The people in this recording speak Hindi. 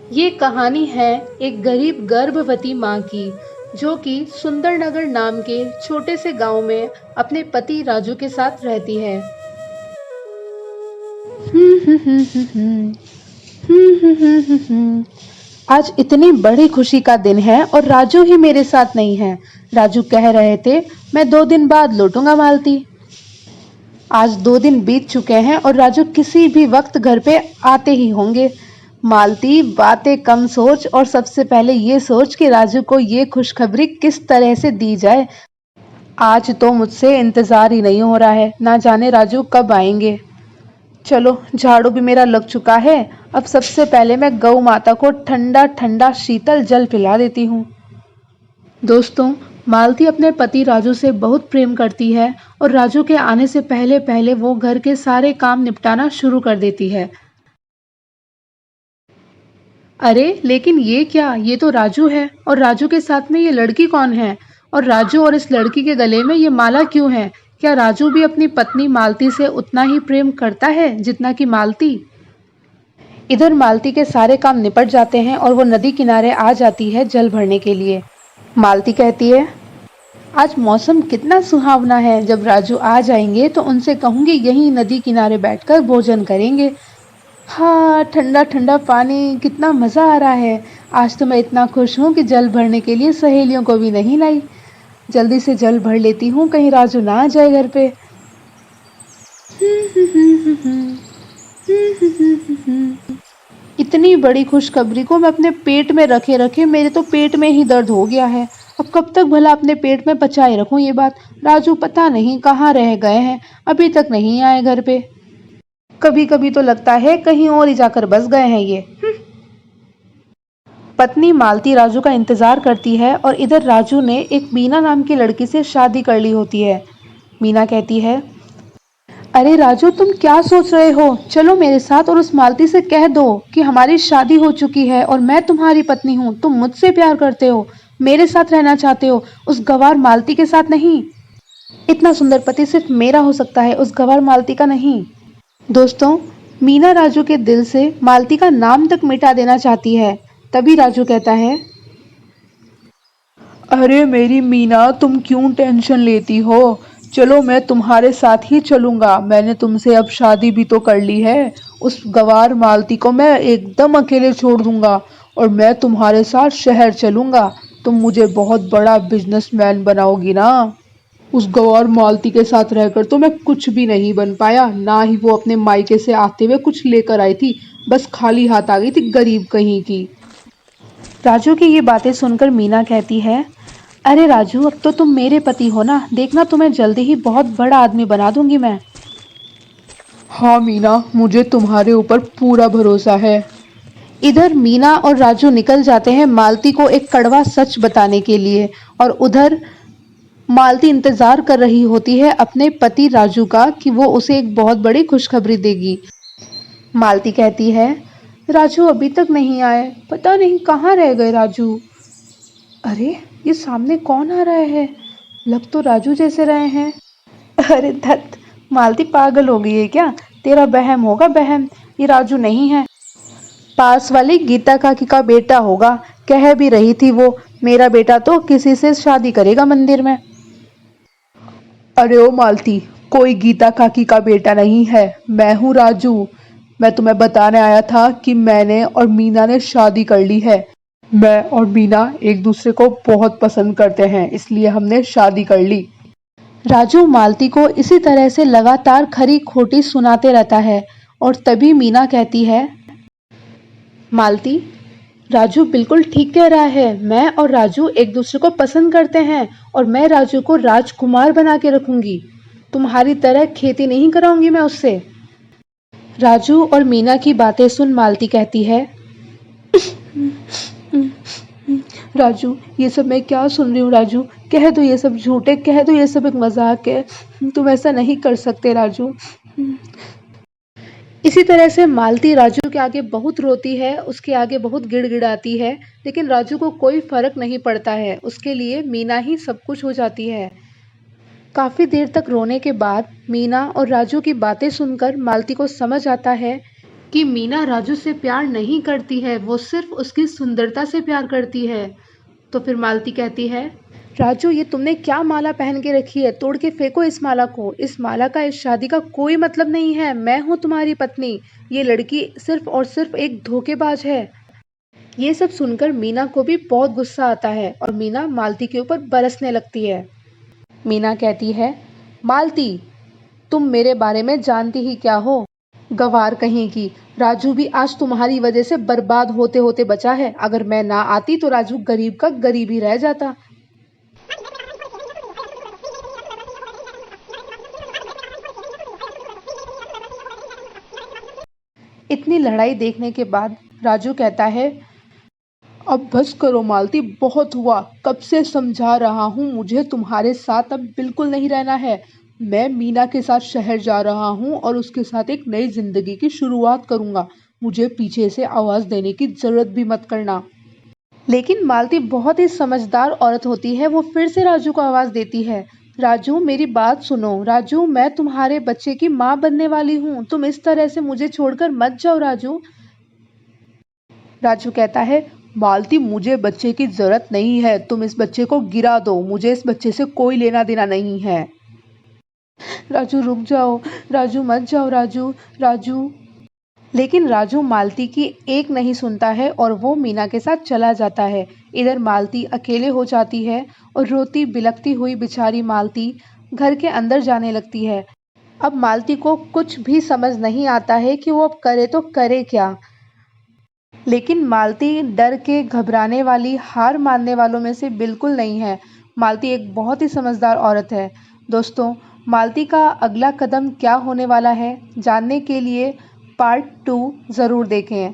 ये कहानी है एक गरीब गर्भवती माँ की, जो कि सुंदरनगर नाम के छोटे से गांव में अपने पति राजू के साथ रहती है। आज इतनी बड़ी खुशी का दिन है और राजू ही मेरे साथ नहीं है। राजू कह रहे थे मैं 2 दिन बाद लौटूंगा मालती। आज 2 दिन बीत चुके हैं और राजू किसी भी वक्त घर पे आते ही होंगे। मालती बातें कम सोच और सबसे पहले ये सोच कि राजू को ये खुशखबरी किस तरह से दी जाए। आज तो मुझसे इंतजार ही नहीं हो रहा है, ना जाने राजू कब आएंगे। चलो, झाड़ू भी मेरा लग चुका है। अब सबसे पहले मैं गौ माता को ठंडा ठंडा शीतल जल पिला देती हूँ। दोस्तों, मालती अपने पति राजू से बहुत प्रेम करती है और राजू के आने से पहले पहले वो घर के सारे काम निपटाना शुरू कर देती है। अरे लेकिन ये क्या, ये तो राजू है और राजू के साथ में ये लड़की कौन है? और राजू और इस लड़की के गले में ये माला क्यों है? क्या राजू भी अपनी पत्नी मालती से उतना ही प्रेम करता है जितना कि मालती? इधर मालती के सारे काम निपट जाते हैं और वो नदी किनारे आ जाती है जल भरने के लिए। मालती कहती है, आज मौसम कितना सुहावना है। जब राजू आ जाएंगे तो उनसे कहूंगी यहीं नदी किनारे बैठकर भोजन करेंगे। हाँ, ठंडा ठंडा पानी, कितना मज़ा आ रहा है। आज तो मैं इतना खुश हूँ कि जल भरने के लिए सहेलियों को भी नहीं लाई। जल्दी से जल भर लेती हूँ, कहीं राजू ना आ जाए घर पे। इतनी बड़ी खुशखबरी को मैं अपने पेट में रखे रखे मेरे तो पेट में ही दर्द हो गया है। अब कब तक भला अपने पेट में बचाए रखूं ये बात। राजू पता नहीं कहाँ रह गए हैं, अभी तक नहीं आए घर पे। कभी कभी तो लगता है कहीं और ही जाकर बस गए हैं ये। पत्नी मालती राजू का इंतजार करती है और इधर राजू ने एक मीना नाम की लड़की से शादी कर ली होती है। मीना कहती है, अरे राजू, तुम क्या सोच रहे हो? चलो मेरे साथ और उस मालती से कह दो कि हमारी शादी हो चुकी है और मैं तुम्हारी पत्नी हूँ। तुम मुझसे प्यार करते हो, मेरे साथ रहना चाहते हो, उस गवार मालती के साथ नहीं। इतना सुंदर पति सिर्फ मेरा हो सकता है, उस गवार मालती का नहीं। दोस्तों, मीना राजू के दिल से मालती का नाम तक मिटा देना चाहती है। तभी राजू कहता है, अरे मेरी मीना, तुम क्यों टेंशन लेती हो? चलो मैं तुम्हारे साथ ही चलूंगा। मैंने तुमसे अब शादी भी तो कर ली है। उस गवार मालती को मैं एकदम अकेले छोड़ दूंगा और मैं तुम्हारे साथ शहर चलूंगा। तुम मुझे बहुत बड़ा बिजनेसमैन बनाओगी ना। उस गवार मालती के साथ रहकर तो मैं कुछ भी नहीं बन पाया, ना ही वो अपने मायके से आते हुए कुछ लेकर आई थी। बस खाली हाथ आ गई थी, गरीब कहीं की। राजू की ये बातें सुनकर मीना कहती है, अरे राजू, अब तो तुम मेरे पति हो ना, देखना तुम्हें जल्दी ही बहुत बड़ा आदमी बना दूंगी मैं। हाँ मीना, मुझे तुम्हारे ऊपर पूरा भरोसा है। इधर मीना और राजू निकल जाते हैं मालती को एक कड़वा सच बताने के लिए और उधर मालती इंतजार कर रही होती है अपने पति राजू का कि वो उसे एक बहुत बड़ी खुशखबरी देगी। मालती कहती है, राजू अभी तक नहीं आए, पता नहीं कहाँ रह गए राजू। अरे ये सामने कौन आ रहा है? लग तो राजू जैसे रहे हैं। अरे धत, मालती पागल हो गई है क्या? तेरा बहम होगा बहम, ये राजू नहीं है। पास वाली गीता काकी का बेटा होगा। कह भी रही थी वो, मेरा बेटा तो किसी से शादी करेगा मंदिर में। अरे ओ मालती, कोई गीता काकी का बेटा नहीं है, मैं हूँ राजू। मैं तुम्हें बताने आया था कि मैंने और मीना ने शादी कर ली है। मैं और मीना एक दूसरे को बहुत पसंद करते हैं, इसलिए हमने शादी कर ली। राजू मालती को इसी तरह से लगातार खरी खोटी सुनाते रहता है और तभी मीना कहती है, मालती, राजू बिल्कुल ठीक कह रहा है। मैं और राजू एक दूसरे को पसंद करते हैं और मैं राजू को राजकुमार बना के रखूंगी। तुम्हारी तरह खेती नहीं कराऊंगी मैं उससे। राजू और मीना की बातें सुन मालती कहती है, राजू, ये सब मैं क्या सुन रही हूँ? राजू, कह दो ये सब झूठ है, कह दो ये सब एक मजाक है। तुम ऐसा नहीं कर सकते राजू। इसी तरह से मालती राजू के आगे बहुत रोती है, उसके आगे बहुत गिड़गिड़ाती है, लेकिन राजू को कोई फर्क नहीं पड़ता है। उसके लिए मीना ही सब कुछ हो जाती है। काफी देर तक रोने के बाद मीना और राजू की बातें सुनकर मालती को समझ आता है कि मीना राजू से प्यार नहीं करती है, वो सिर्फ उसकी सुंदरता से प्यार करती है। तो फिर मालती कहती है, राजू ये तुमने क्या माला पहन के रखी है, तोड़ के फेंको इस माला को। इस माला का इस शादी का कोई मतलब नहीं है, मैं हूँ तुम्हारी पत्नी। ये लड़की सिर्फ और सिर्फ एक धोखेबाज है। ये सब सुनकर मीना को भी बहुत गुस्सा आता है और मीना मालती के ऊपर बरसने लगती है। मीना कहती है, मालती तुम मेरे बारे में जानती ही क्या हो, गवार कहेगी। राजू भी आज तुम्हारी वजह से बर्बाद होते होते बचा है। अगर मैं ना आती तो राजू गरीब का गरीब ही रह जाता। इतनी लड़ाई देखने के बाद राजू कहता है, अब बस करो मालती, बहुत हुआ। कब से समझा रहा हूँ, मुझे तुम्हारे साथ अब बिल्कुल नहीं रहना है। मैं मीना के साथ शहर जा रहा हूँ और उसके साथ एक नई जिंदगी की शुरुआत करूँगा। मुझे पीछे से आवाज़ देने की ज़रूरत भी मत करना। लेकिन मालती बहुत ही समझदार औरत होती है, वो फिर से राजू को आवाज़ देती है, राजू मेरी बात सुनो। राजू मैं तुम्हारे बच्चे की माँ बनने वाली हूँ, तुम इस तरह से मुझे छोड़कर मत जाओ राजू। राजू कहता है, मालती मुझे बच्चे की जरूरत नहीं है, तुम इस बच्चे को गिरा दो, मुझे इस बच्चे से कोई लेना देना नहीं है। राजू रुक जाओ, राजू मत जाओ, राजू राजू। लेकिन राजू मालती की एक नहीं सुनता है और वो मीना के साथ चला जाता है। इधर मालती अकेले हो जाती है और रोती बिलखती हुई बेचारी मालती घर के अंदर जाने लगती है। अब मालती को कुछ भी समझ नहीं आता है कि वो अब करे तो करे क्या। लेकिन मालती डर के घबराने वाली हार मानने वालों में से बिल्कुल नहीं है। मालती एक बहुत ही समझदार औरत है। दोस्तों, मालती का अगला कदम क्या होने वाला है जानने के लिए पार्ट 2 ज़रूर देखें।